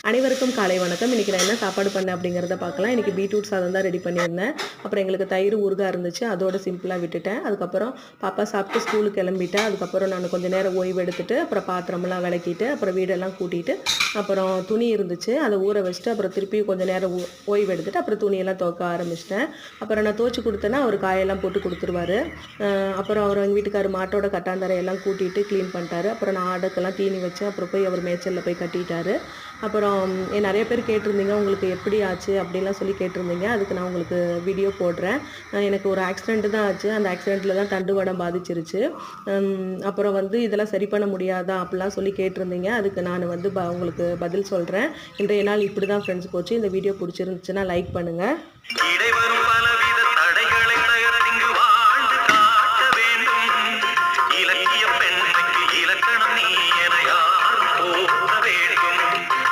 அனைவருக்கும் காலை வணக்கம். இன்றைக்கி நான் என்ன சாப்பாடு பண்ணேன் அப்படிங்கிறத பார்க்கலாம். இன்றைக்கி பீட்ரூட் சாதம் தான் ரெடி பண்ணியிருந்தேன். அப்புறம் எங்களுக்கு தயிர் ஊறுகாய் இருந்துச்சு, அதோட சிம்பிளாக விட்டுட்டேன். அதுக்கப்புறம் பாப்பா சாப்பிட்டு ஸ்கூலுக்கு கிளம்பிட்டேன். அதுக்கப்புறம் நான் கொஞ்சம் நேரம் ஓய்வு எடுத்துட்டு அப்புறம் பாத்திரமெல்லாம் விளக்கிட்டு அப்புறம் வீடெல்லாம் கூட்டிட்டு அப்புறம் துணி இருந்துச்சு அதை ஊற வச்சுட்டு அப்புறம் திருப்பி கொஞ்சம் நேரம் ஓய்வு எடுத்துட்டு அப்புறம் துணியெல்லாம் துவைக்க ஆரம்பிச்சிட்டேன். அப்புறம் நான் துவைச்சி கொடுத்தேன்னா அவர் காயெல்லாம் போட்டு கொடுத்துருவாரு. அப்புறம் அவர் எங்கள் வீட்டுக்காரர் மாட்டோட கட்டாந்தரையெல்லாம் கூட்டிட்டு க்ளீன் பண்ணிட்டாரு. அப்புறம் நான் ஆடுக்கெல்லாம் தீனி வச்சேன். அப்புறம் போய் அவர் மேய்ச்சலில் போய் கட்டிட்டாரு. அப்புறம் நிறைய பேர் கேட்டிருந்தீங்க உங்களுக்கு எப்படி ஆச்சு அப்படிலாம் சொல்லி கேட்டிருந்தீங்க. அதுக்கு நான் உங்களுக்கு வீடியோ போடுறேன். எனக்கு ஒரு ஆக்சிடெண்ட்டு தான் ஆச்சு. அந்த ஆக்சிடெண்ட்டில் தான் தண்டுவடம் பாதிச்சிருச்சு. அப்புறம் இதெல்லாம் சரி பண்ண முடியாதா அப்படிலாம் சொல்லி கேட்டிருந்தீங்க. அதுக்கு நான் உங்களுக்கு பதில் சொல்கிறேன். இன்றைய நாள் இப்படி தான் ஃப்ரெண்ட்ஸ் போச்சு. இந்த வீடியோ பிடிச்சிருந்துச்சுன்னா லைக் பண்ணுங்கள்.